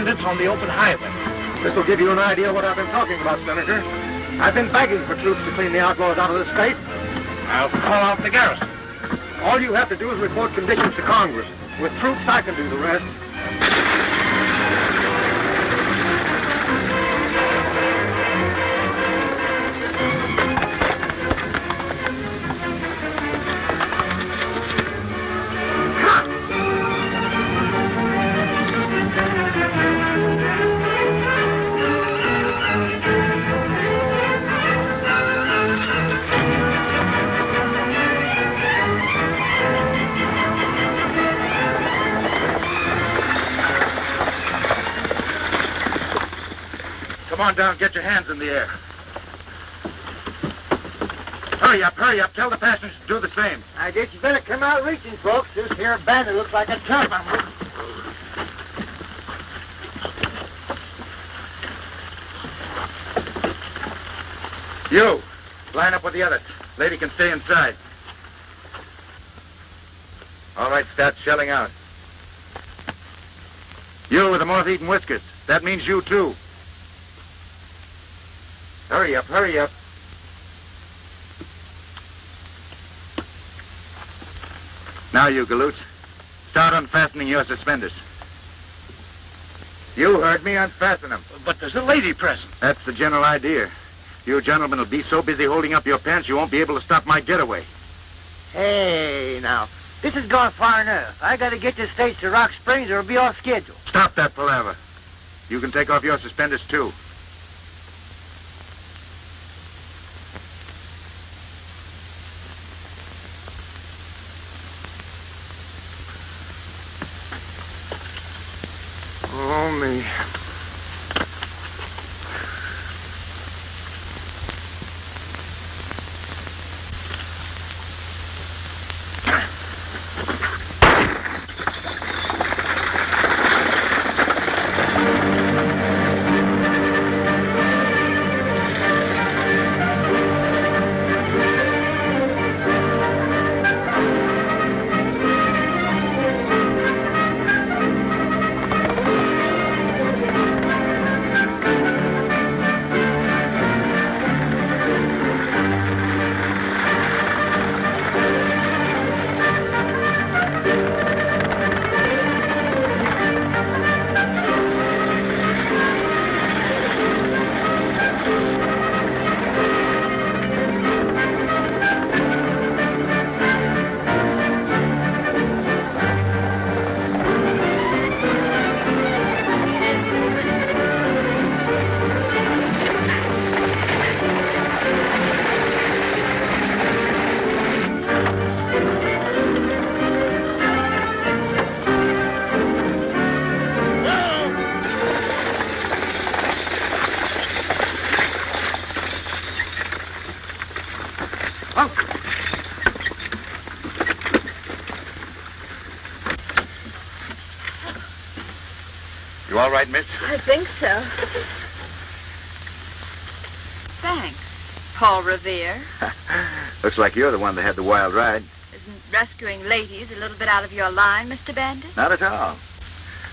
bandits on the open highway. This will give you an idea of what I've been talking about, Senator. I've been begging for troops to clean the outlaws out of the state. I'll call off the garrison. All you have to do is report conditions to Congress. With troops, I can do the rest. Come on down, get your hands in the air. Hurry up, tell the passengers to do the same. I guess you better come out reaching, folks. This here bandit looks like a tough one. You, line up with the others. Lady can stay inside. All right, start shelling out. You with the moth-eaten whiskers. That means you, too. Hurry up. Now, you galoots, start unfastening your suspenders. You heard me, unfasten them. But there's a lady present. That's the general idea. You gentlemen will be so busy holding up your pants you won't be able to stop my getaway. Hey, now, this has gone far enough. I gotta get this stage to Rock Springs or it'll be off schedule. Stop that palaver. You can take off your suspenders, too. Oh, me. You all right, miss? I think so. Thanks, Paul Revere. Looks like you're the one that had the wild ride. Isn't rescuing ladies a little bit out of your line, Mr. Bandit? Not at all.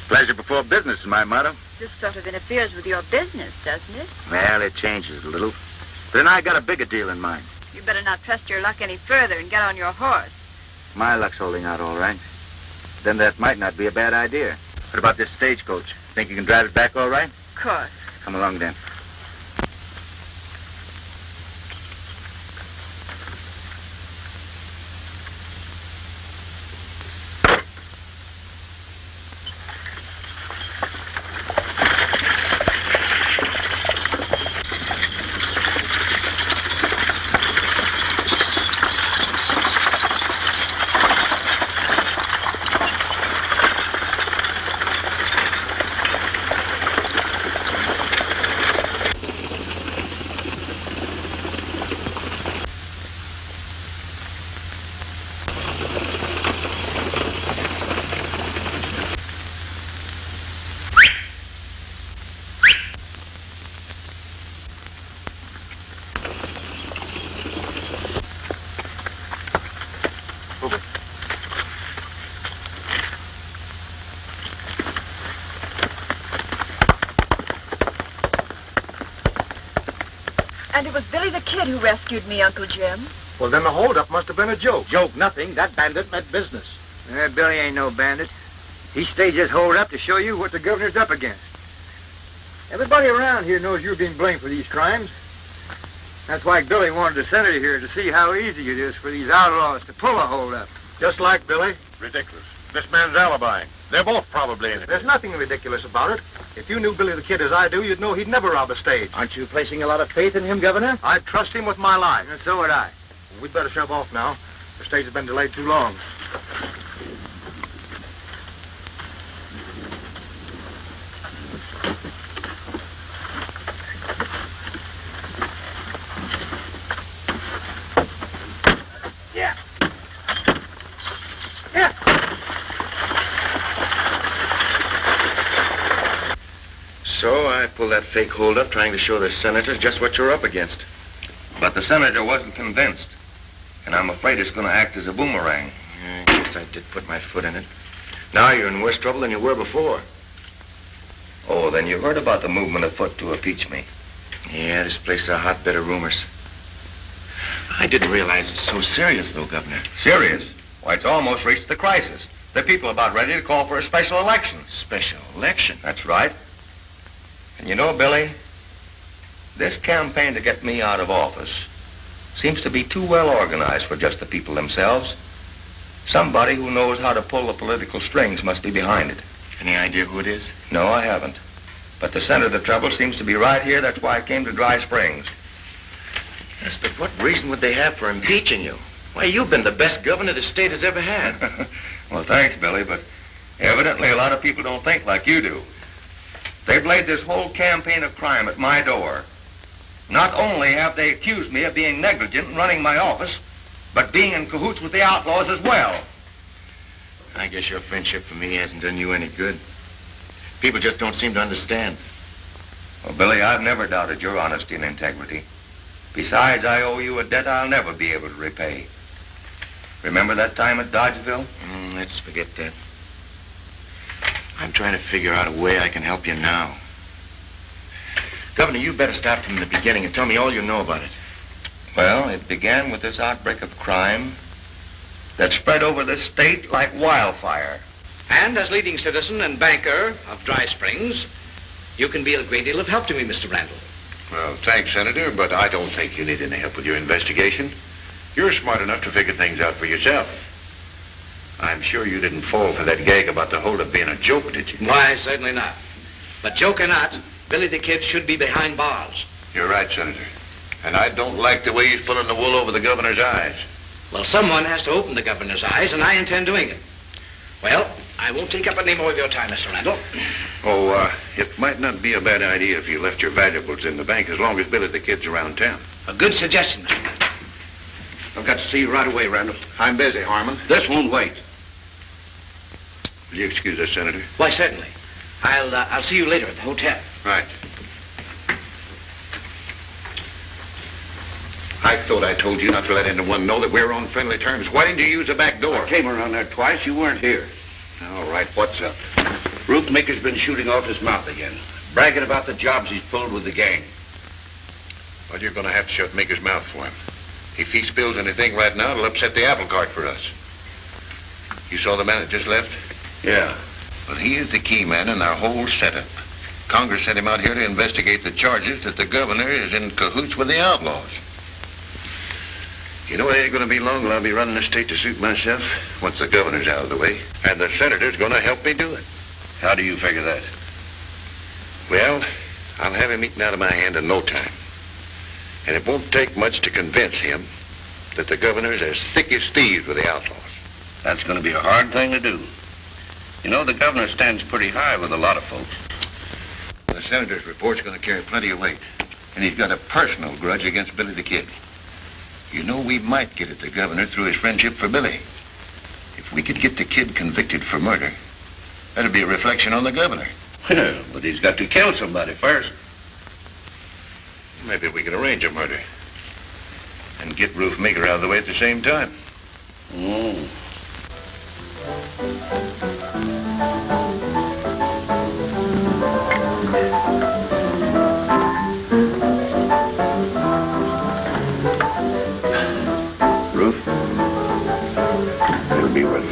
Pleasure before business is my motto. This sort of interferes with your business, doesn't it? Well, it changes a little. But then I got a bigger deal in mind. You better not trust your luck any further and get on your horse. My luck's holding out all right. Then that might not be a bad idea. What about this stagecoach? Think you can drive it back all right? Of course. Come along, then. And it was Billy the Kid who rescued me, Uncle Jim. Well, then the holdup must have been a joke. Joke nothing. That bandit meant business. Billy ain't no bandit. He staged his hold-up to show you what the governor's up against. Everybody around here knows you're being blamed for these crimes. That's why Billy wanted the senator here to see how easy it is for these outlaws to pull a hold-up. Just like Billy. Ridiculous. This man's alibi. They're both probably in it. There's nothing ridiculous about it. If you knew Billy the Kid as I do, you'd know he'd never rob a stage. Aren't you placing a lot of faith in him, Governor? I'd trust him with my life. And so would I. We'd better shove off now. The stage has been delayed too long. So I pulled that fake hold-up trying to show the senators just what you're up against. But the senator wasn't convinced. And I'm afraid it's going to act as a boomerang. I guess I did put my foot in it. Now you're in worse trouble than you were before. Oh, then you heard about the movement afoot to impeach me. Yeah, this place is a hotbed of rumors. I didn't realize it was so serious, though, Governor. Serious? Why, it's almost reached the crisis. The people are about ready to call for a special election. Special election? That's right. And you know, Billy, this campaign to get me out of office seems to be too well organized for just the people themselves. Somebody who knows how to pull the political strings must be behind it. Any idea who it is? No, I haven't. But the center of the trouble seems to be right here. That's why I came to Dry Springs. Yes, but what reason would they have for impeaching you? Why, you've been the best governor the state has ever had. Well, thanks, Billy, but evidently a lot of people don't think like you do. They've laid this whole campaign of crime at my door. Not only have they accused me of being negligent in running my office, but being in cahoots with the outlaws as well. I guess your friendship for me hasn't done you any good. People just don't seem to understand. Well, Billy, I've never doubted your honesty and integrity. Besides, I owe you a debt I'll never be able to repay. Remember that time at Dodgeville? Let's forget that. I'm trying to figure out a way I can help you now. Governor, you better start from the beginning and tell me all you know about it. Well, it began with this outbreak of crime that spread over this state like wildfire. And as leading citizen and banker of Dry Springs, you can be a great deal of help to me, Mr. Randall. Well, thanks, Senator, but I don't think you need any help with your investigation. You're smart enough to figure things out for yourself. I'm sure you didn't fall for that gag about the holdup being a joke, did you? Why, certainly not. But joke or not, Billy the Kid should be behind bars. You're right, Senator. And I don't like the way he's pulling the wool over the governor's eyes. Well, someone has to open the governor's eyes, and I intend doing it. Well, I won't take up any more of your time, Mr. Randall. Oh, it might not be a bad idea if you left your valuables in the bank as long as Billy the Kid's around town. A good suggestion, Mr. Randall. I've got to see you right away, Randall. I'm busy, Harmon. This won't wait. Will you excuse us, Senator? Why, certainly. I'll see you later at the hotel. Right. I thought I told you not to let anyone know that we're on friendly terms. Why didn't you use the back door? I came around there twice. You weren't here. All right, what's up? Ruth Maker's been shooting off his mouth again, bragging about the jobs he's pulled with the gang. Well, you're going to have to shut Maker's mouth for him. If he spills anything right now, it'll upset the apple cart for us. You saw the man that just left? Yeah. Well, he is the key man in our whole setup. Congress sent him out here to investigate the charges that the governor is in cahoots with the outlaws. You know, it ain't going to be long till I'll be running the state to suit myself once the governor's out of the way. And the senator's going to help me do it. How do you figure that? Well, I'll have him eaten out of my hand in no time. And it won't take much to convince him that the governor's as thick as thieves with the outlaws. That's going to be a hard thing to do. You know, the governor stands pretty high with a lot of folks. The senator's report's going to carry plenty of weight. And he's got a personal grudge against Billy the Kid. You know, we might get at the governor through his friendship for Billy. If we could get the kid convicted for murder, that'd be a reflection on the governor. Well, but he's got to kill somebody first. Maybe we could arrange a murder. And get Ruth Maker out of the way at the same time. Oh.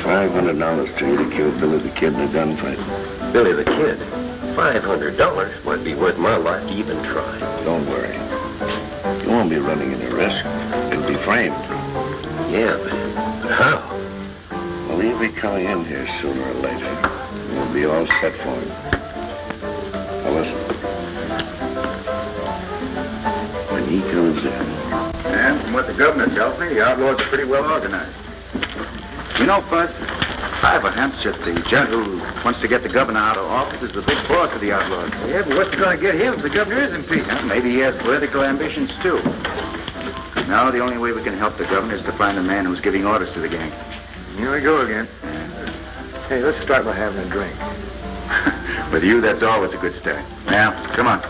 $500 to you to kill Billy the Kid in a gunfight. Billy the Kid? $500 might be worth my life to even try. Don't worry. You won't be running any risk. You'll be framed. Yeah, but how? Well, he'll be coming in here sooner or later. We'll be all set for him. Now listen. When he comes in... And from what the governor tells me, the outlaws are pretty well organized. You know, Bud, I have a hunch that the gent who wants to get the governor out of office is the big boss of the outlaws. Yeah, but what's going to get him if the governor is impeached? Maybe he has political ambitions, too. Now, the only way we can help the governor is to find the man who's giving orders to the gang. Here we go again. Hey, let's start by having a drink. With you, that's always a good start. Now, come on.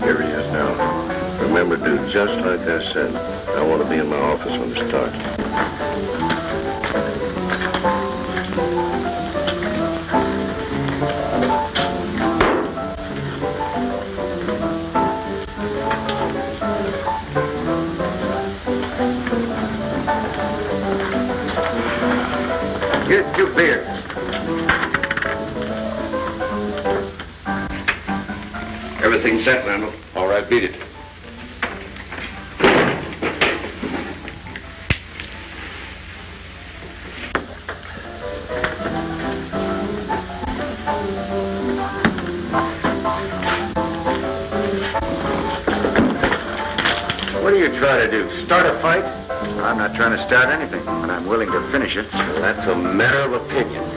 Here he is now. Remember, do just like I said. I want to be in my office when it starts. Here's 2 beers. Everything's set, Arnold. All right, beat it. What are you trying to do? Start a fight? I'm not trying to start anything, but I'm willing to finish it. Well, that's a matter of opinion.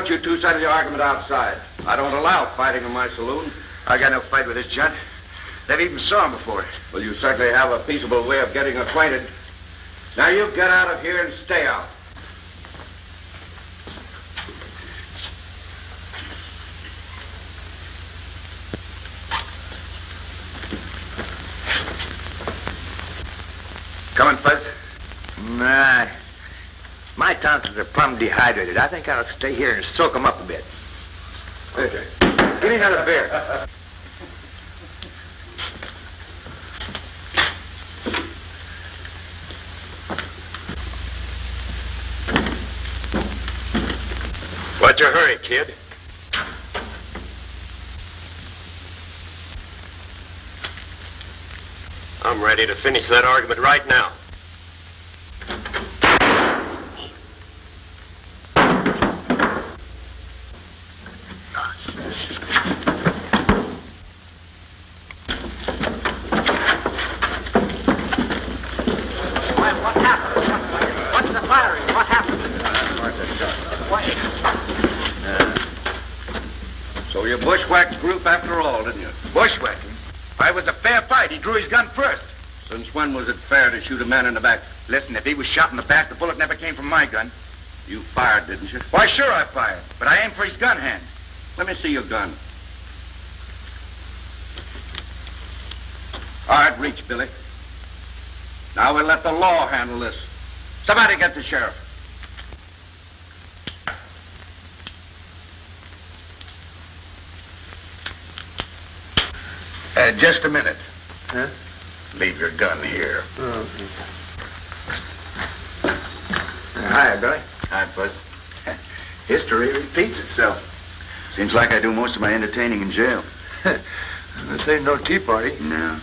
You two settle your argument outside. I don't allow fighting in my saloon. I got no fight with this gent. Never even saw him before. Well, you certainly have a peaceable way of getting acquainted. Now you get out of here and stay out. Coming, Fuzz? Nah. My tonsils are plumb dehydrated. I think I'll stay here and soak them up a bit. Okay. Give me another beer. What's your hurry, kid? I'm ready to finish that argument right now. Bushwhacked group after all, didn't you? Bushwhacking? Why, it was a fair fight. He drew his gun first. Since when was it fair to shoot a man in the back? Listen, if he was shot in the back, the bullet never came from my gun. You fired, didn't you? Why, sure I fired, but I aimed for his gun hand. Let me see your gun. All right, reach, Billy. Now we'll let the law handle this. Somebody get the sheriff. Just a minute. Huh? Leave your gun here. Okay. Hi, Billy. Hi, Buzz. History repeats itself. Seems like I do most of my entertaining in jail. This ain't no tea party. No.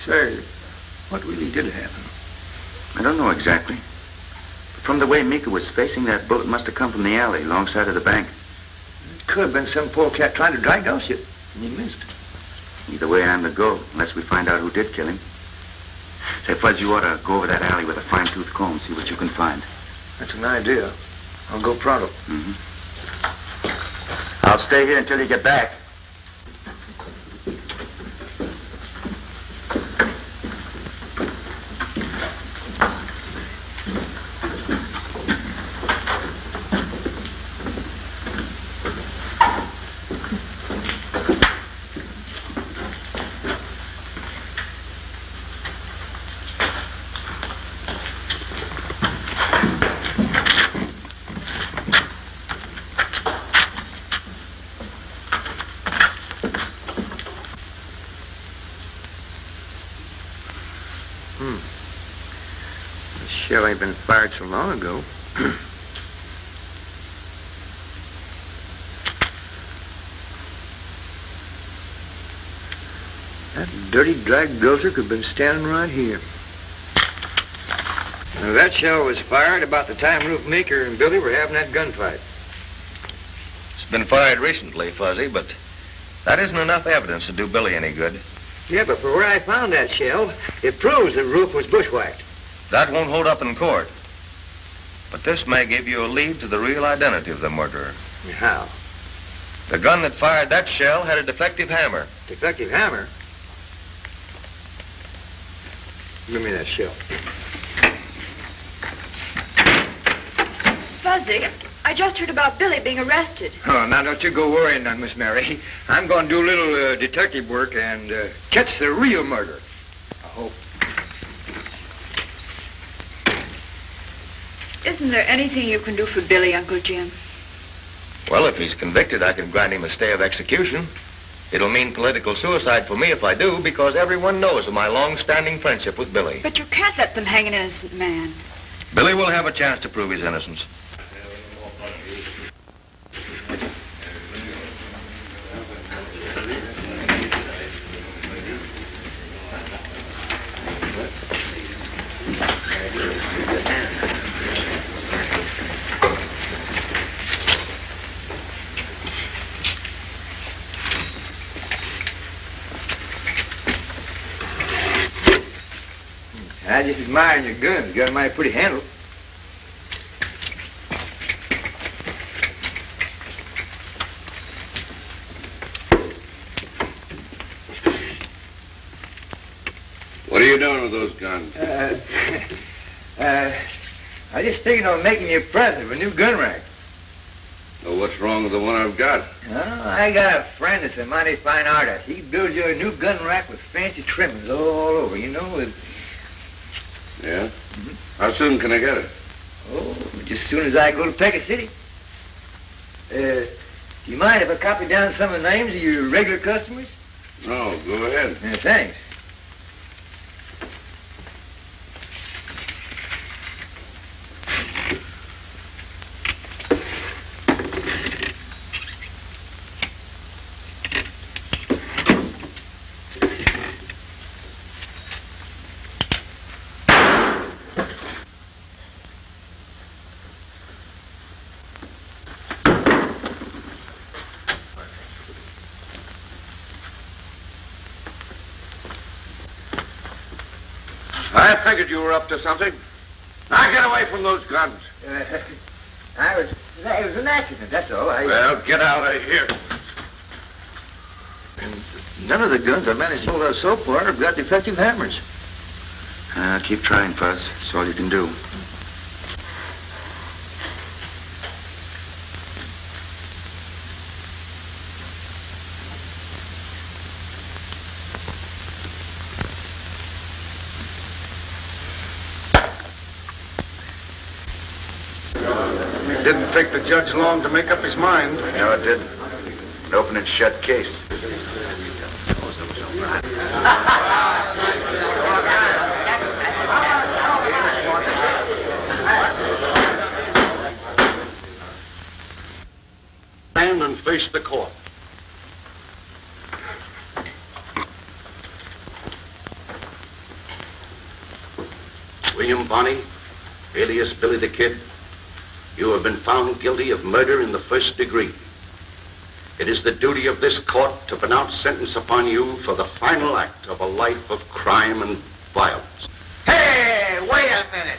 Say, what really did happen? I don't know exactly. But from the way Mika was facing, that bullet must have come from the alley alongside of the bank. It could have been some poor cat trying to drag us, and you missed. Either way, I'm the go, unless we find out who did kill him. Say, Fuzz, you ought to go over that alley with a fine-tooth comb, see what you can find. That's an idea. I'll go pronto. Mm-hmm. I'll stay here until you get back. Shell ain't been fired so long ago. That dirty drag dozer could have been standing right here. Now, that shell was fired about the time Roof Meeker and Billy were having that gunfight. It's been fired recently, Fuzzy, but that isn't enough evidence to do Billy any good. Yeah, but for where I found that shell, it proves that Roof was bushwhacked. That won't hold up in court. But this may give you a lead to the real identity of the murderer. How? The gun that fired that shell had a defective hammer. Defective hammer? Give me that shell. Fuzzy, I just heard about Billy being arrested. Oh, now don't you go worrying none, Miss Mary. I'm going to do a little detective work and catch the real murderer. I hope. Isn't there anything you can do for Billy, Uncle Jim? Well, if he's convicted, I can grant him a stay of execution. It'll mean political suicide for me if I do, because everyone knows of my long-standing friendship with Billy. But you can't let them hang an innocent man. Billy will have a chance to prove his innocence. I just admire your guns. You got a mighty pretty handle. What are you doing with those guns? I just figured on making you a present of a new gun rack. Well, what's wrong with the one I've got? Oh, I got a friend that's a mighty fine artist. He builds you a new gun rack with fancy trimmings all over, you know. Yeah? Mm-hmm. How soon can I get it? Oh, just as soon as I go to Peck City. Do you mind if I copy down some of the names of your regular customers? No, go ahead. Yeah, thanks. I figured you were up to something. Now get away from those guns. It was an accident, that's all. Well, get out of here. And none of the guns I managed to hold out so far have got defective hammers. Keep trying, Fuzz. That's all you can do. It didn't take the judge long to make up his mind. No, it didn't. An open and shut case. Stand and face the court. Bonnie, alias Billy the Kid, you have been found guilty of murder in the first degree. It is the duty of this court to pronounce sentence upon you for the final act of a life of crime and violence. Hey, wait a minute.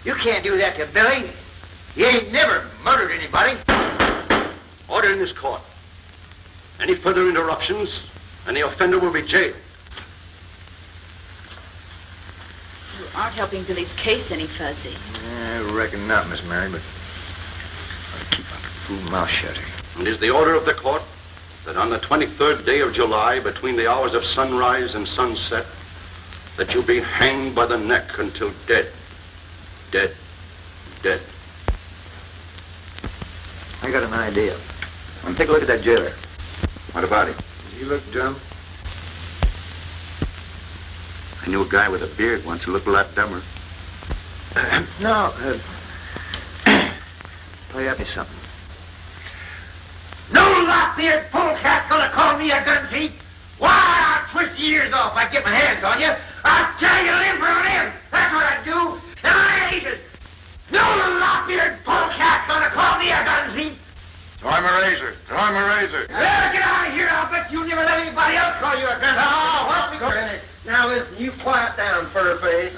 You can't do that to Billy. He ain't never murdered anybody. Order in this court. Any further interruptions, and the offender will be jailed. You aren't helping Billy's case any, Fuzzy. I reckon not, Miss Mary, but I'll keep my fool mouth shut here. It is the order of the court that on the 23rd day of July, between the hours of sunrise and sunset, that you be hanged by the neck until dead. Dead. Dead. I got an idea. I'm gonna take a look at that jailer. What about him? Does he look dumb? I knew a guy with a beard once who looked a lot dumber. No. Play up me something. No lop-eared polecat's gonna call me a gun thief. Why, I'll twist your ears off if I get my hands on you. I'll tear you limb from limb. That's what I do. And I hate it. No lop-eared polecat's gonna call me a gun thief. Throw him a razor. Throw him a razor. Well, get out of here. I'll bet you'll never let anybody else call you a gun thief. Oh, help me go. Now listen, you quiet down, Furface.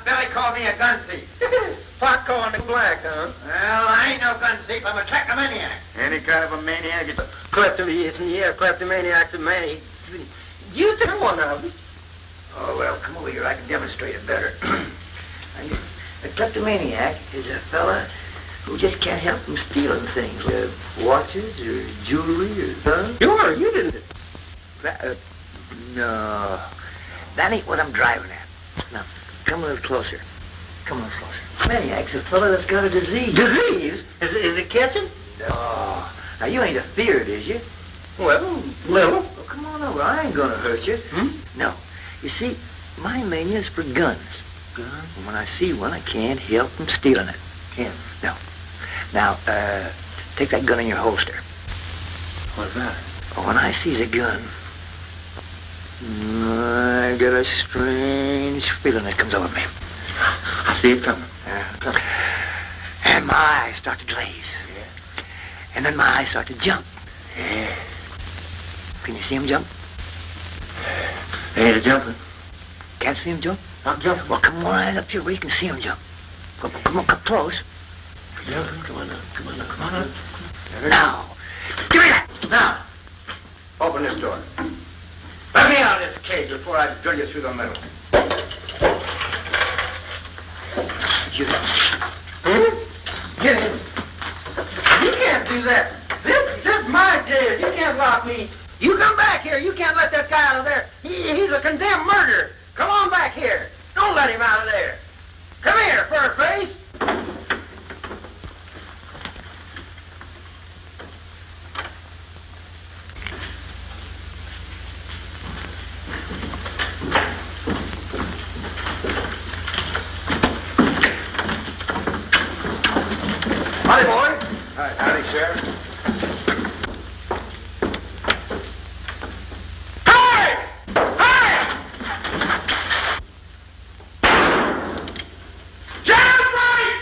Billy called me a gun thief. Pot calling the black, huh? Well, I ain't no gun thief. I'm a Czechomaniac. Any kind of a maniac. Kleptomaniac's a man. You think one of them. Oh, well, come over here. I can demonstrate it better. A kleptomaniac is a fella who just can't help from stealing things. Watches or jewelry or guns. Sure, you didn't. No. That ain't what I'm driving at. Now, come a little closer. Come a little closer. Maniac's a fella that's got a disease. Disease? Is it catching? No. Now, you ain't afeard, is you? Well, little. Oh, come on over. I ain't gonna hurt you. No. You see, my mania is for guns. Guns? And when I see one, I can't help from stealing it. Can't. No. Now, take that gun in your holster. What's that? When I sees a gun, I get a strange feeling that comes over me. I see it coming. And my eyes start to glaze. Yeah. And then my eyes start to jump. Yeah. Can you see him jump? They ain't jumping. Can't see him jump? Not jumping. Well, come on up here where you can see him jump. Come on, come close. Jumping. Come on up. Come on up. Come on up. Now. Give me that. Now, open this door. Let me out of this cage before I drill you through the middle. Get him. You can't do that. This is my jail. You can't lock me. You come back here. You can't let that guy out of there. He's a condemned murderer. Come on back here. Don't let him out of there. Come here, Furface. Howdy, boys. Howdy, Sheriff. Hey! Hey! Jailbreak!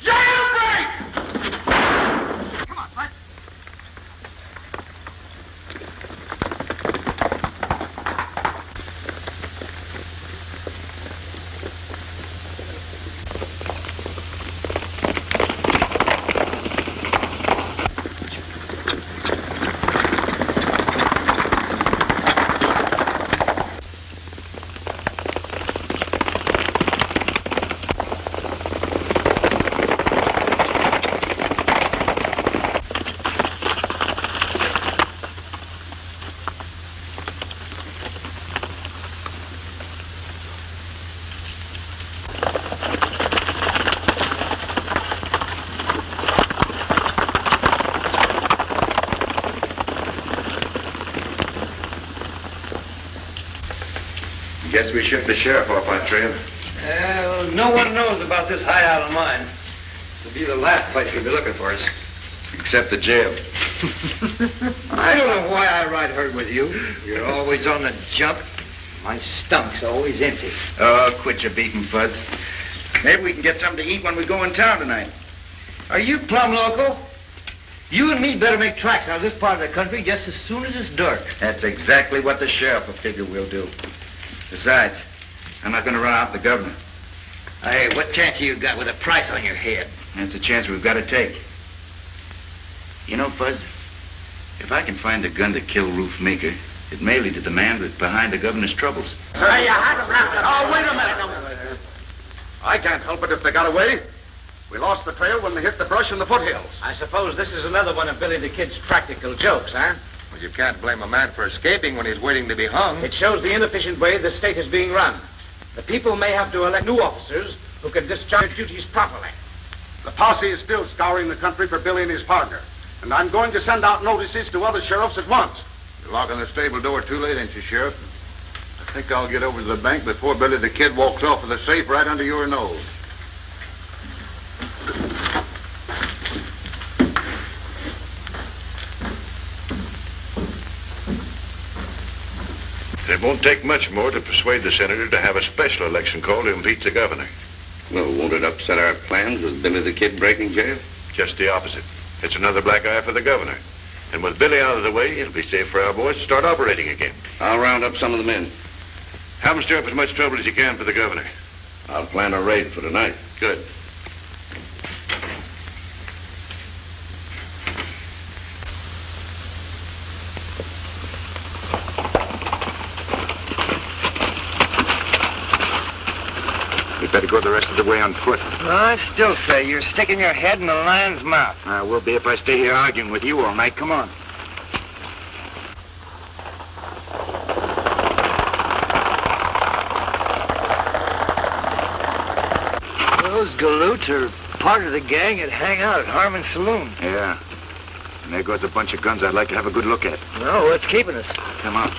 Jailbreak! Come on, bud. Guess we shipped the sheriff off our trail. Well, no one knows about this hideout of mine. It'll be the last place you'll be looking for us. Except the jail. I don't know why I ride herd with you. You're always on the jump. My stomach's always empty. Oh, quit your beating, Fuzz. Maybe we can get something to eat when we go in town tonight. Are you plumb loco? You and me better make tracks out of this part of the country just as soon as it's dark. That's exactly what the sheriff will figure we'll do. Besides, I'm not going to run out the governor. Hey, what chance you got with a price on your head? That's a chance we've got to take. You know, Fuzz, if I can find a gun to kill Roof Maker, it may lead to the man behind the governor's troubles. Hey, oh, wait a minute. I can't help it if they got away. We lost the trail when they hit the brush in the foothills. I suppose this is another one of Billy the Kid's practical jokes, huh? Well, you can't blame a man for escaping when he's waiting to be hung. It shows the inefficient way the state is being run. The people may have to elect new officers who can discharge duties properly. The posse is still scouring the country for Billy and his partner. And I'm going to send out notices to other sheriffs at once. You're locking the stable door too late, ain't you, Sheriff? I think I'll get over to the bank before Billy the Kid walks off with the safe right under your nose. It won't take much more to persuade the senator to have a special election called to impeach the governor. Well, won't it upset our plans with Billy the Kid breaking jail? Just the opposite. It's another black eye for the governor. And with Billy out of the way, it'll be safe for our boys to start operating again. I'll round up some of the men. Have them stir up as much trouble as you can for the governor. I'll plan a raid for tonight. Good. We'd better go the rest of the way on foot. I still say you're sticking your head in the lion's mouth. I will be if I stay here arguing with you all night. Come on. Those galoots are part of the gang that hang out at Harmon's Saloon. Yeah. And there goes a bunch of guns I'd like to have a good look at. No, what's keeping us? Come on.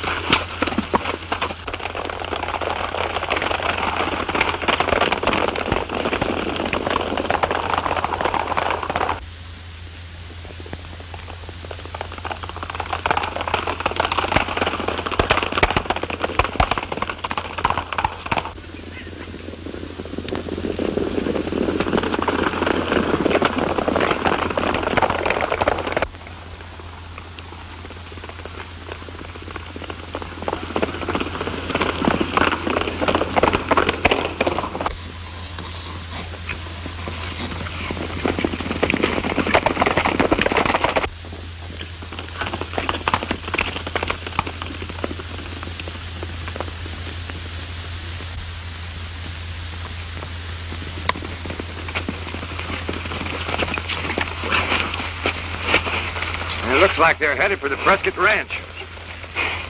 It looks like they're headed for the Prescott Ranch.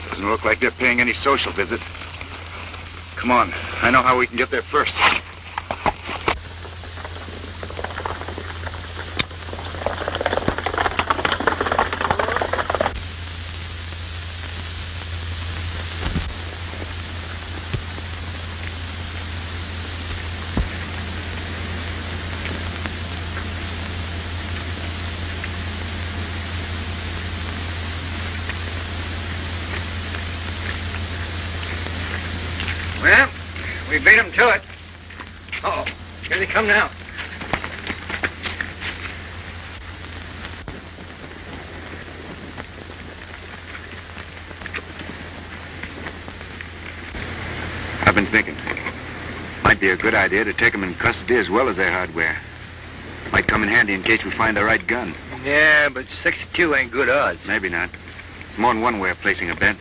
Doesn't look like they're paying any social visit. Come on. I know how we can get there first. Well, we beat them to it. Uh-oh, here they come now. I've been thinking. Might be a good idea to take them in custody as well as their hardware. Might come in handy in case we find the right gun. Yeah, but 62 ain't good odds. Maybe not. There's more than one way of placing a bet.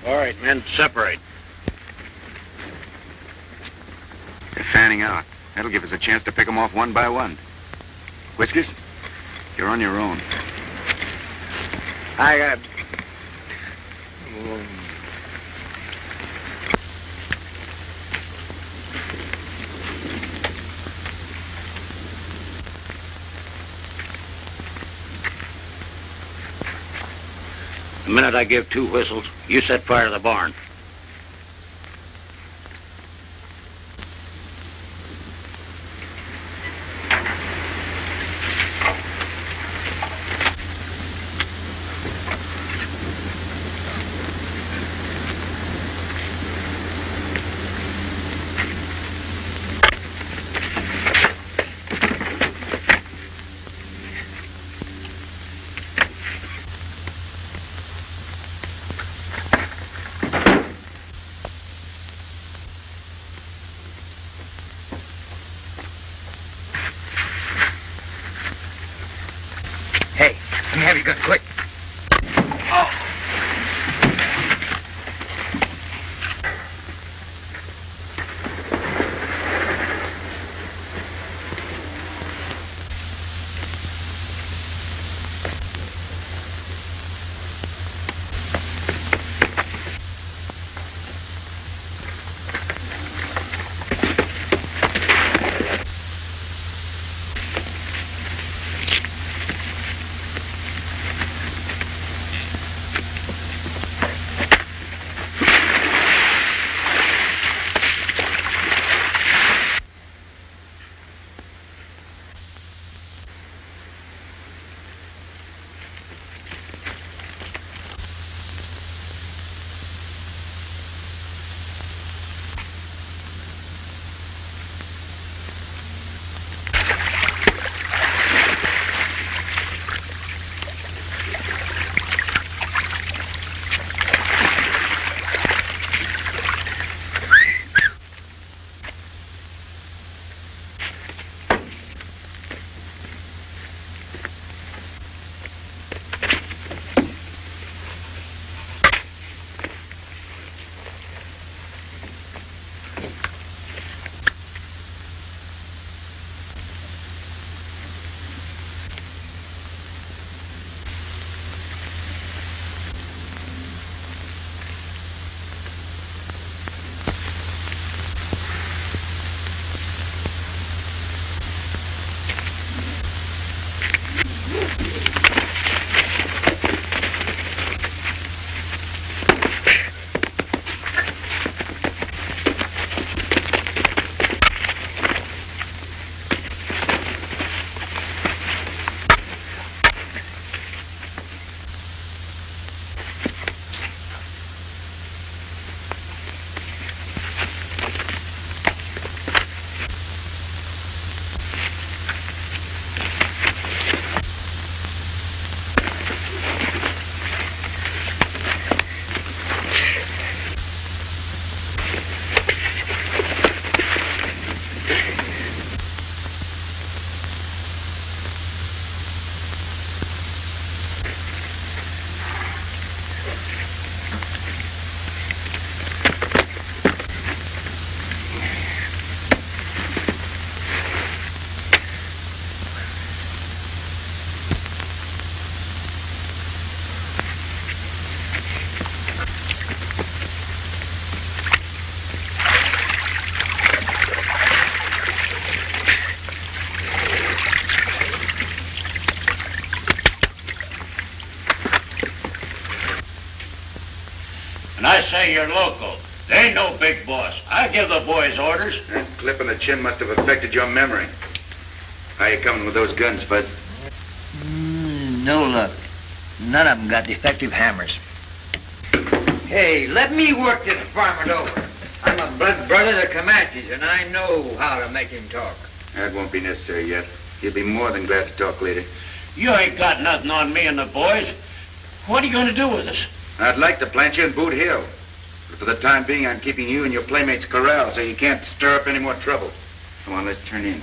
All right, men, separate. They're fanning out. That'll give us a chance to pick them off one by one. Whiskers, you're on your own. I got... The minute I give 2 whistles, you set fire to the barn. Let me have your gun, quick. Oh! And I say you're local. They ain't no big boss. I give the boys orders. That clip in the chin must have affected your memory. How you coming with those guns, Fuzz? No luck. None of them got defective hammers. Hey, let me work this varmint over. I'm a blood brother of the Comanches, and I know how to make him talk. That won't be necessary yet. He'll be more than glad to talk later. You ain't got nothing on me and the boys. What are you going to do with us? I'd like to plant you in Boot Hill. But for the time being, I'm keeping you and your playmates corralled so you can't stir up any more trouble. Come on, let's turn in.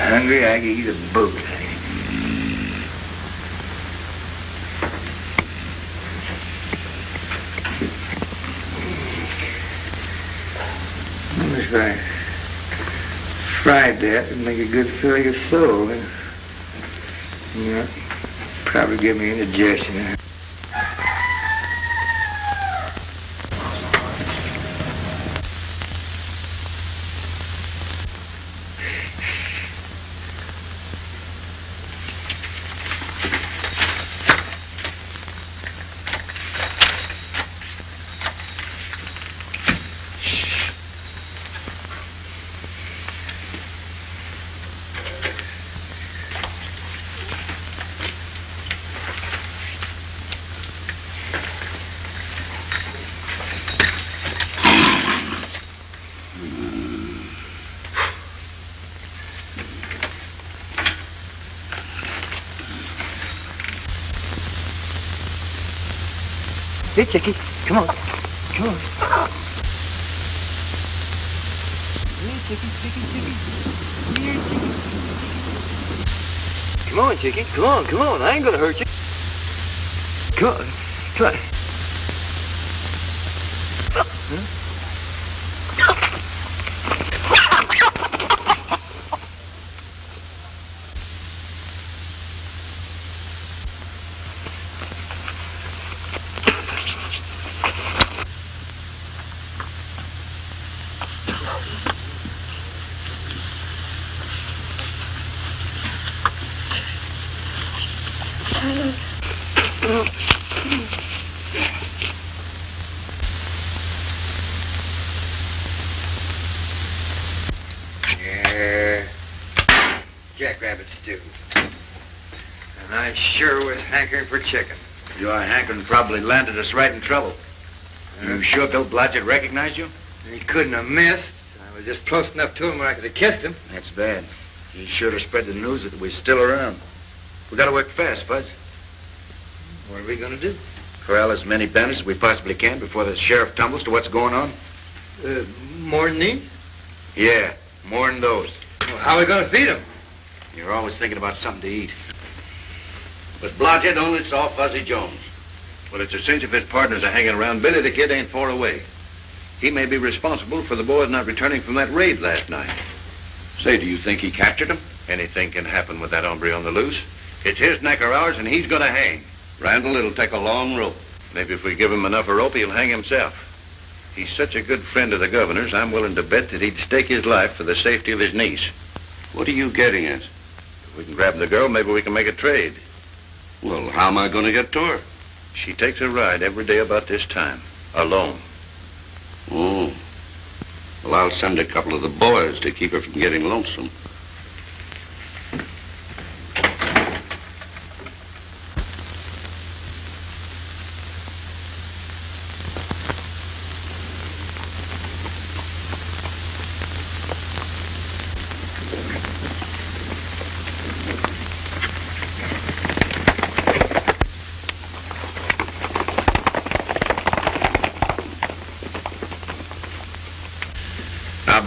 Hungry, I can eat a boat. That's right. tried that. It'd make a good feeling of soul. Yeah, probably give me indigestion. Hey, Chickie, come on. Come on. Here, Chickie. Here, Chickie. Come on, Chickie. Come on. I ain't gonna hurt you. Come on. Jackrabbit stew. And I sure was hankering for chicken. Your hankering probably landed us right in trouble. You sure Bill Blodgett recognized you? He couldn't have missed. I was just close enough to him where I could have kissed him. That's bad. He should have spread the news that we're still around. We gotta work fast, Fuzz. What are we gonna do? Corral as many bandits as we possibly can before the sheriff tumbles to what's going on. More than these? Yeah, more than those. Well, how are we gonna feed them? You're always thinking about something to eat. But Blodgett only saw Fuzzy Jones. Well, it's a cinch if his partners are hanging around. Billy the Kid ain't far away. He may be responsible for the boys not returning from that raid last night. Say, do you think he captured them? Anything can happen with that hombre on the loose. It's his neck or ours, and he's gonna hang. Randall, it'll take a long rope. Maybe if we give him enough rope, he'll hang himself. He's such a good friend of the governor's, I'm willing to bet that he'd stake his life for the safety of his niece. What are you getting at? If we can grab the girl, maybe we can make a trade. Well, how am I going to get to her? She takes a ride every day about this time, alone. Oh. Well, I'll send a couple of the boys to keep her from getting lonesome.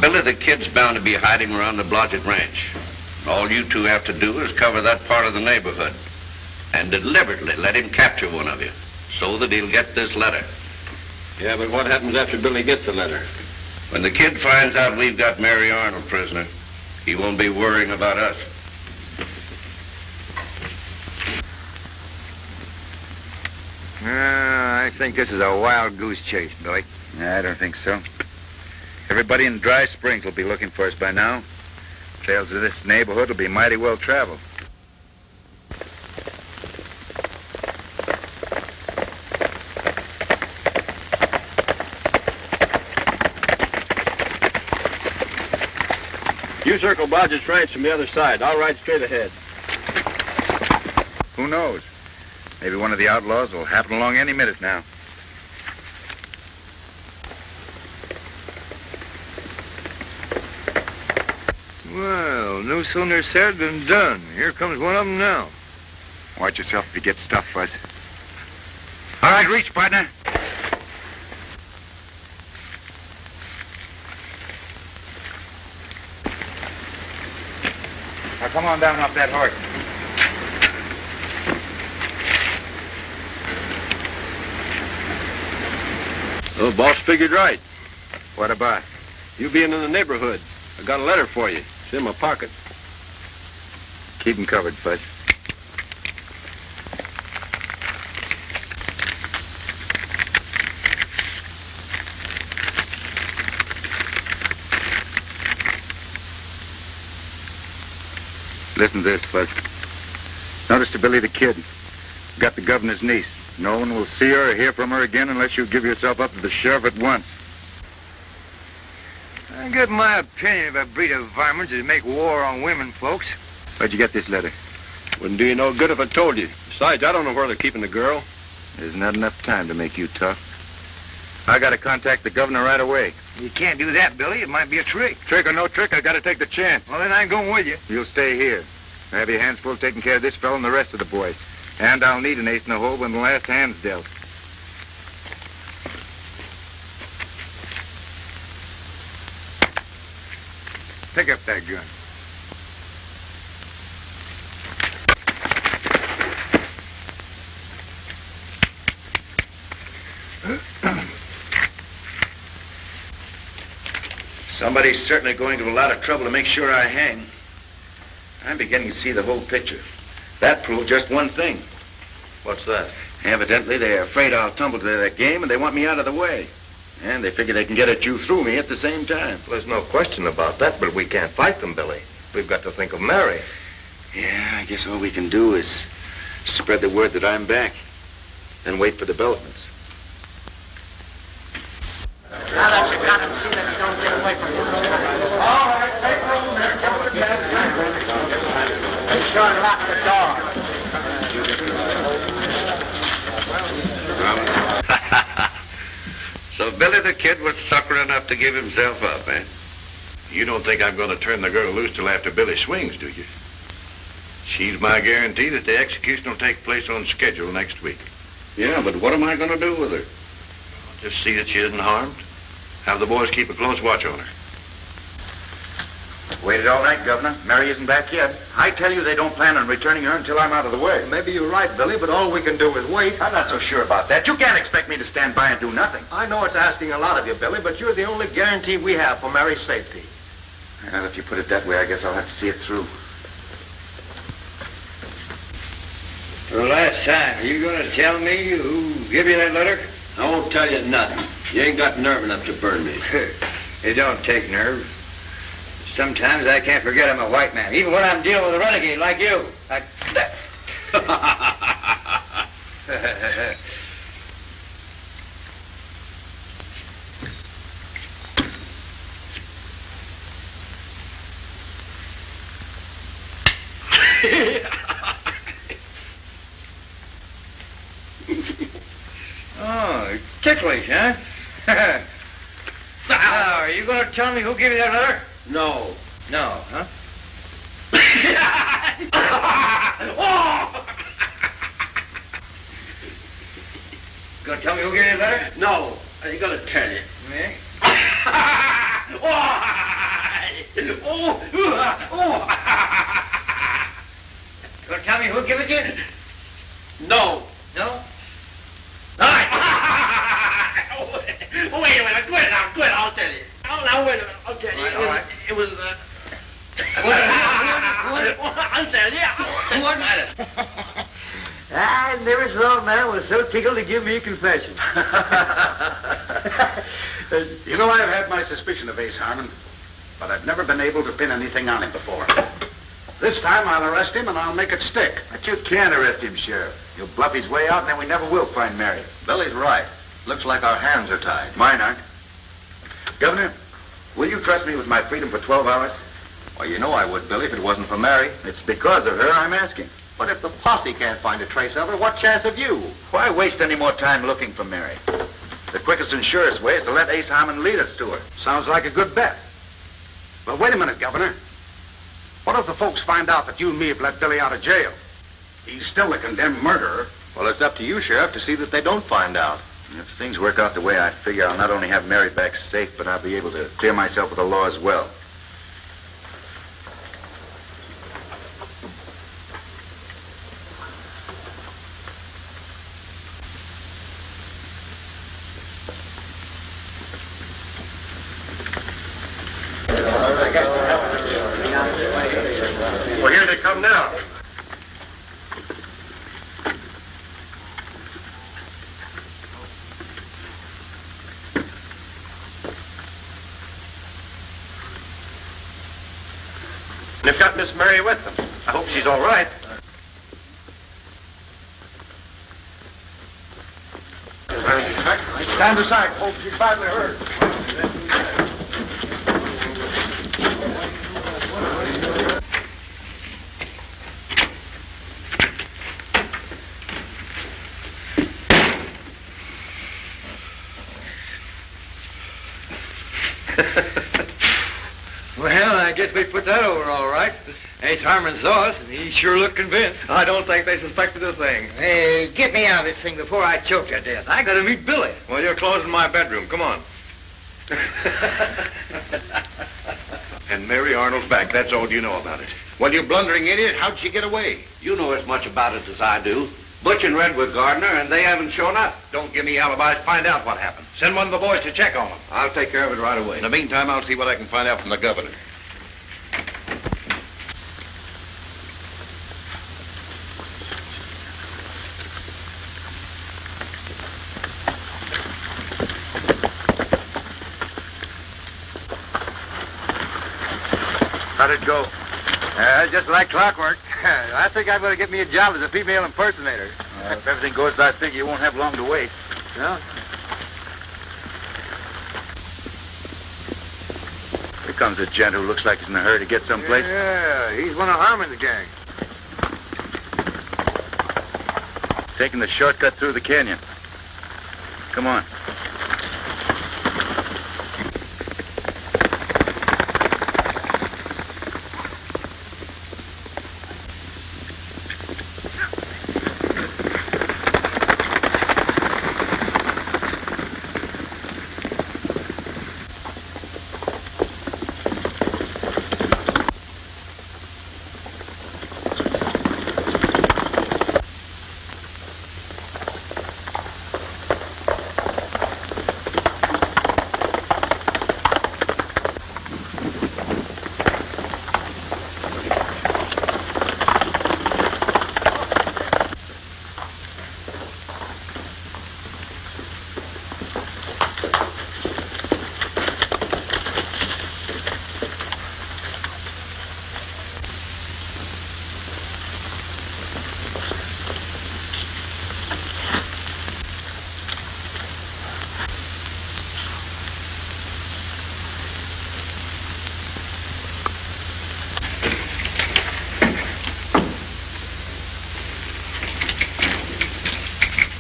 Billy the Kid's bound to be hiding around the Blodgett Ranch. All you two have to do is cover that part of the neighborhood and deliberately let him capture one of you so that he'll get this letter. Yeah, but what happens after Billy gets the letter? When the kid finds out we've got Mary Arnold prisoner, he won't be worrying about us. I think this is a wild goose chase, Billy. I don't think so. Everybody in Dry Springs will be looking for us by now. Trails of this neighborhood will be mighty well traveled. You circle Blodgett's Ranch from the other side. I'll ride straight ahead. Who knows? Maybe one of the outlaws will happen along any minute now. Well, no sooner said than done. Here comes one of them now. Watch yourself if you get stuffed, Fuzz. All right, reach, partner. Now, come on down off that horse. Oh, boss figured right. What about? You being in the neighborhood. I got a letter for you. It's in my pocket. Keep him covered, Fudge. Listen to this, Fuzz. Notice to Billy the Kid. Got the governor's niece. No one will see her or hear from her again unless you give yourself up to the sheriff at once. I got my opinion of a breed of varmints that make war on women folks. Where'd you get this letter? Wouldn't do you no good if I told you. Besides, I don't know where they're keeping the girl. There's not enough time to make you tough. I gotta contact the governor right away. You can't do that, Billy. It might be a trick. Trick or no trick, I gotta take the chance. Well, then I'm going with you. You'll stay here. I have your hands full taking care of this fellow and the rest of the boys. And I'll need an ace in the hole when the last hand's dealt. Pick up that gun. Somebody's certainly going to a lot of trouble to make sure I hang. I'm beginning to see the whole picture. That proved just one thing. What's that? Evidently, they're afraid I'll tumble to their game, and they want me out of the way. And they figure they can get at you through me at the same time. Well, there's no question about that, but we can't fight them, Billy. We've got to think of Mary. Yeah, I guess all we can do is spread the word that I'm back, then wait for developments. Now that you got him, see that you don't get away from him. All right, take room there. Come to bed. Make sure and lock the door. So Billy the Kid was sucker enough to give himself up, eh? You don't think I'm going to turn the girl loose till after Billy swings, do you? She's my guarantee that the execution will take place on schedule next week. Yeah, but what am I going to do with her? Just see that she isn't harmed. Have the boys keep a close watch on her. Waited all night, Governor. Mary isn't back yet. I tell you, they don't plan on returning her until I'm out of the way. Maybe you're right, Billy, but all we can do is wait. I'm not so sure about that. You can't expect me to stand by and do nothing. I know it's asking a lot of you, Billy, but you're the only guarantee we have for Mary's safety. Well, if you put it that way, I guess I'll have to see it through. For the last time, are you going to tell me who gave you that letter? I won't tell you nothing. You ain't got nerve enough to burn me. It don't take nerve. Sometimes I can't forget I'm a white man, even when I'm dealing with a renegade like you. Oh, ticklish, huh? Now, are you going to tell me who gave you that letter? No. No, huh? Gonna tell me who gave you the letter? No. I ain't gonna tell you. Me? Gonna tell me who gave it to you? No. No? All right. Wait a minute. Quit it. I'll tell you. Oh, now, wait a minute. I'll tell you. All right. It was, I'll tell you. What matter? I never saw a man was so tickled to give me a confession. You know, I've had my suspicion of Ace Harmon, but I've never been able to pin anything on him before. This time I'll arrest him and I'll make it stick. But you can't arrest him, Sheriff. He'll bluff his way out and then we never will find Mary. Billy's right. Looks like our hands are tied. Mine aren't. Governor, will you trust me with my freedom for 12 hours? Well, you know I would, Billy, if it wasn't for Mary. It's because of her I'm asking. But if the posse can't find a trace of her, what chance have you? Why waste any more time looking for Mary? The quickest and surest way is to let Ace Harmon lead us to her. Sounds like a good bet. But wait a minute, Governor. What if the folks find out that you and me have let Billy out of jail? He's still a condemned murderer. Well, it's up to you, Sheriff, to see that they don't find out. If things work out the way I figure, I'll not only have Mary back safe, but I'll be able to clear myself with the law as well. They've got Miss Mary with them. I hope she's all right. Stand aside, folks. She's badly hurt. Well, I guess we put that over all right. Ace Harmon saw us, and he sure looked convinced. I don't think they suspected a thing. Hey, get me out of this thing before I choke you to death. I gotta meet Billy. Well, you're closing my bedroom. Come on. And Mary Arnold's back. That's all you know about it. Well, you blundering idiot, how'd she get away? You know as much about it as I do. Butch and Red were Gardner, and they haven't shown up. Don't give me alibis. Find out what happened. Send one of the boys to check on them. I'll take care of it right away. In the meantime, I'll see what I can find out from the governor. How'd it go? Just like clockwork. I think I'm going to get me a job as a female impersonator. If everything goes as I think, you won't have long to wait. No? Here comes a gent who looks like he's in a hurry to get someplace. Yeah, he's one of Harmon's gang. Taking the shortcut through the canyon. Come on.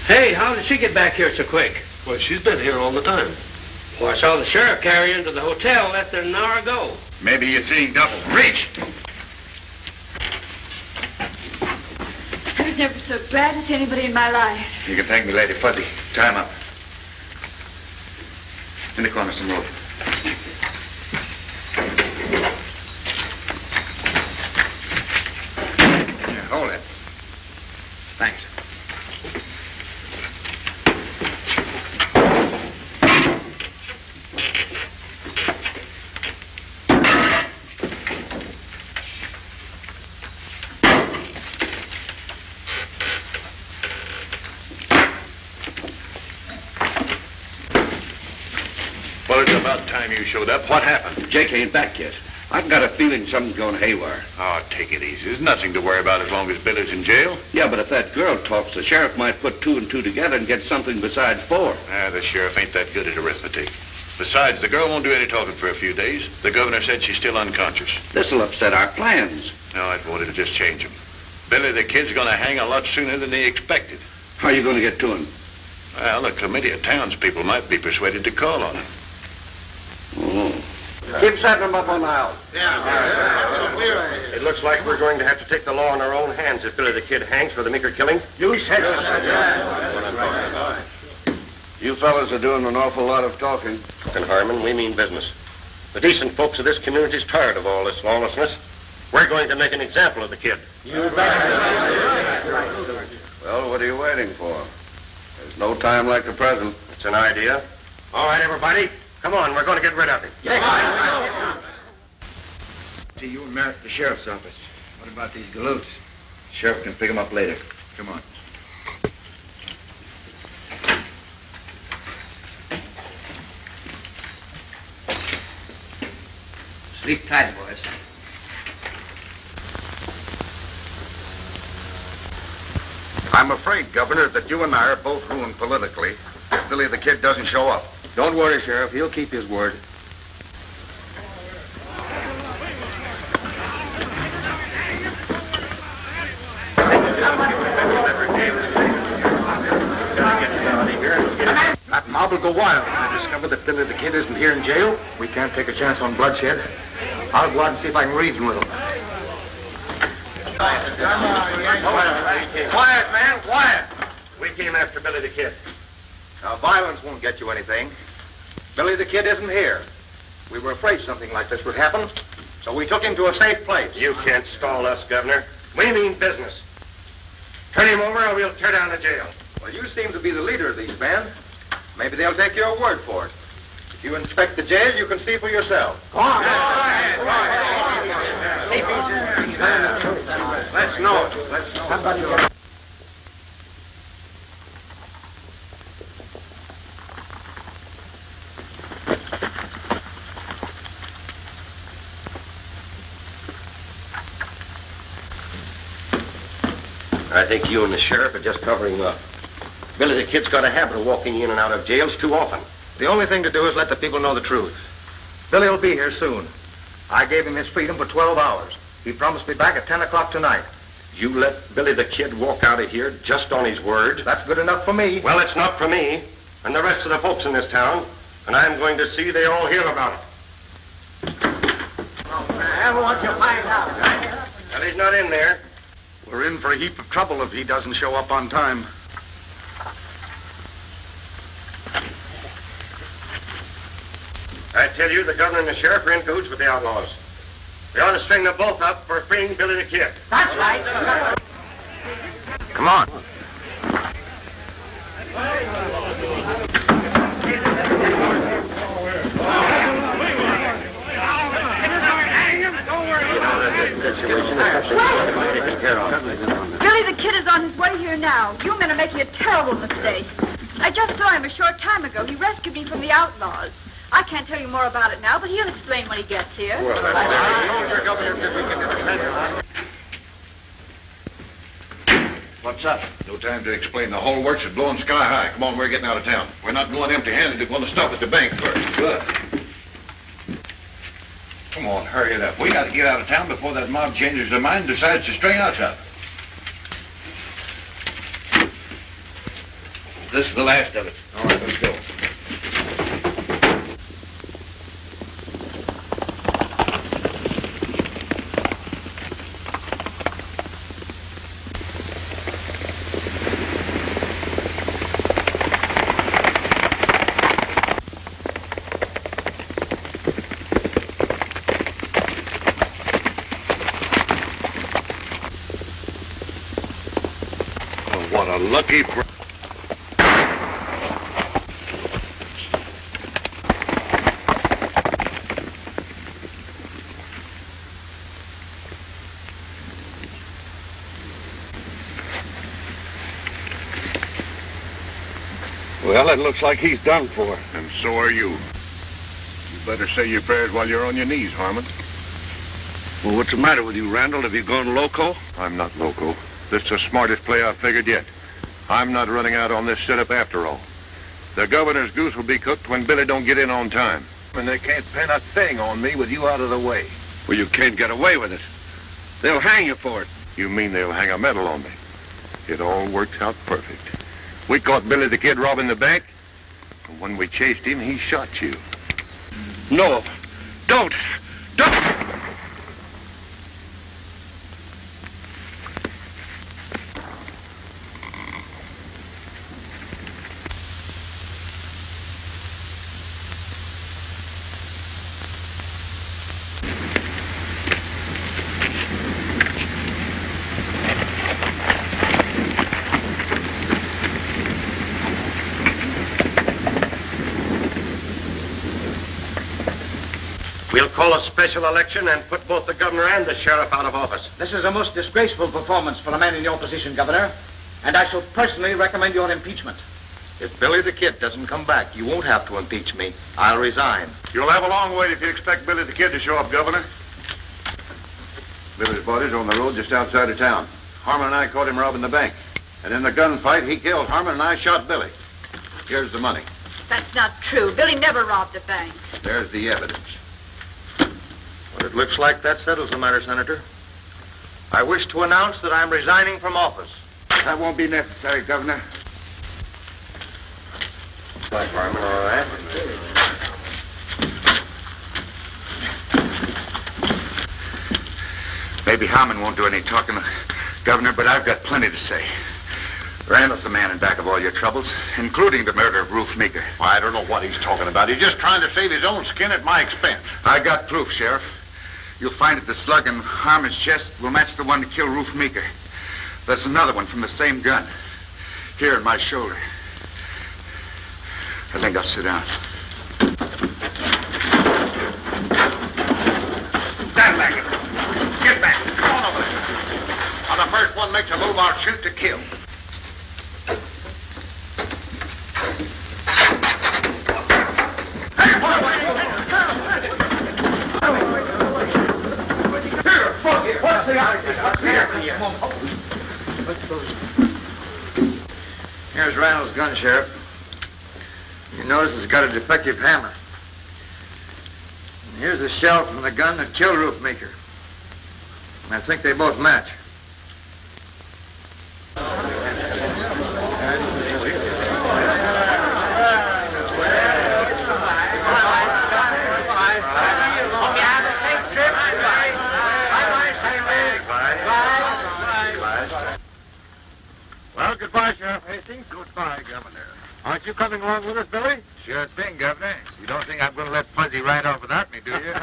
Hey, how did she get back here so quick? Well, she's been here all the time. Well, I saw the sheriff carry her into the hotel less than an hour ago. Maybe you're seeing double. Reach! I was never so glad to see anybody in my life. You can thank me, Lady Fuzzy. Tie him up. In the corner, some rope. Here, hold it. Thanks. Well, it's about time you showed up. What happened? Jake ain't back yet. I've got a feeling something's going haywire. Oh, take it easy. There's nothing to worry about as long as Billy's in jail. Yeah, but if that girl talks, the sheriff might put 2 and 2 together and get something besides 4. The sheriff ain't that good at arithmetic. Besides, the girl won't do any talking for a few days. The governor said she's still unconscious. This'll upset our plans. No, it won't. It'll just change them. Billy the Kid's going to hang a lot sooner than they expected. How are you going to get to him? Well, a committee of townspeople might be persuaded to call on him. Oh. Keep setting them up on the house. It looks like we're going to have to take the law in our own hands if Billy the Kid hangs for the meeker killing. You said You fellas are doing an awful lot of talking. And Harmon, we mean business. The decent folks of this community's tired of all this lawlessness. We're going to make an example of the kid. Well, what are you waiting for? There's no time like the present. It's an idea. All right, everybody. Come on, we're going to get rid of him. See you and Merritt at the sheriff's office. What about these galoots? The sheriff can pick them up later. Come on. Sleep tight, boys. I'm afraid, Governor, that you and I are both ruined politically if Billy the Kid doesn't show up. Don't worry, Sheriff. He'll keep his word. That mob will go wild when they discover that Billy the Kid isn't here in jail. We can't take a chance on bloodshed. I'll go out and see if I can reason with him. Quiet, man, quiet. We came after Billy the Kid. Now, violence won't get you anything. Billy the Kid isn't here. We were afraid something like this would happen, so we took him to a safe place. You can't stall us, Governor. We mean business. Turn him over or we'll tear down the jail. Well, you seem to be the leader of these men. Maybe they'll take your word for it. If you inspect the jail, you can see for yourself. Go on. Let's know it. Let's know it. I think you and the sheriff are just covering up. Billy the Kid's got a habit of walking in and out of jails too often. The only thing to do is let the people know the truth. Billy will be here soon. I gave him his freedom for 12 hours. He promised to be back at 10 o'clock tonight. You let Billy the Kid walk out of here just on his word? That's good enough for me. Well, it's not for me and the rest of the folks in this town, and I'm going to see they all hear about it. I want you to find out. Well, he's not in there. We're in for a heap of trouble if he doesn't show up on time. I tell you, the governor and the sheriff are in cahoots with the outlaws. We ought to string them both up for freeing Billy the Kid. That's right. Come on. Billy the Kid is on his way here now. You men are making a terrible mistake. I just saw him a short time ago. He rescued me from the outlaws. I can't tell you more about it now, but he'll explain when he gets here. What's up? No time to explain. The whole works is blowing sky high. Come on, we're getting out of town. We're not going empty-handed. We're going to stop at the bank first. Good. Come on, hurry it up. We got to get out of town before that mob changes their mind and decides to string us up. This is the last of it. All right, let's go. What a lucky... Well, it looks like he's done for. And so are you. You better say your prayers while you're on your knees, Harmon. Well, what's the matter with you, Randall? Have you gone loco? I'm not loco. This is the smartest play I've figured yet. I'm not running out on this setup after all. The governor's goose will be cooked when Billy don't get in on time. And they can't pin a thing on me with you out of the way. Well, you can't get away with it. They'll hang you for it. You mean they'll hang a medal on me? It all worked out perfect. We caught Billy the Kid robbing the bank. And when we chased him, he shot you. No. Don't. We'll call a special election and put both the governor and the sheriff out of office. This is a most disgraceful performance for a man in your position, Governor, and I shall personally recommend your impeachment. If Billy the Kid doesn't come back, you won't have to impeach me. I'll resign. You'll have a long wait if you expect Billy the Kid to show up, Governor. Billy's body's on the road just outside of town. Harmon and I caught him robbing the bank. And in the gunfight, he killed Harmon and I shot Billy. Here's the money. That's not true. Billy never robbed a bank. There's the evidence. Well, it looks like that settles the matter, Senator. I wish to announce that I'm resigning from office. That won't be necessary, Governor. Like Harmon, all right. Maybe Harmon won't do any talking, Governor, but I've got plenty to say. Randall's the man in back of all your troubles, including the murder of Ruth Meeker. Well, I don't know what he's talking about. He's just trying to save his own skin at my expense. I got proof, Sheriff. You'll find that the slug in Harmon's chest will match the one to kill Ruth Meeker. There's another one from the same gun, here in my shoulder. I think I'll sit down. Stand back. Get back. Come on over there. On the first one makes a move, I'll shoot to kill. Here's Randall's gun, Sheriff. You notice it's got a defective hammer. And here's the shell from the gun that killed Ruth Meeker. And I think they both match. Well, goodbye, Sheriff. Hastings, goodbye, Governor. Aren't you coming along with us, Billy? Sure thing, Governor. You don't think I'm going to let Fuzzy ride off without me, do you?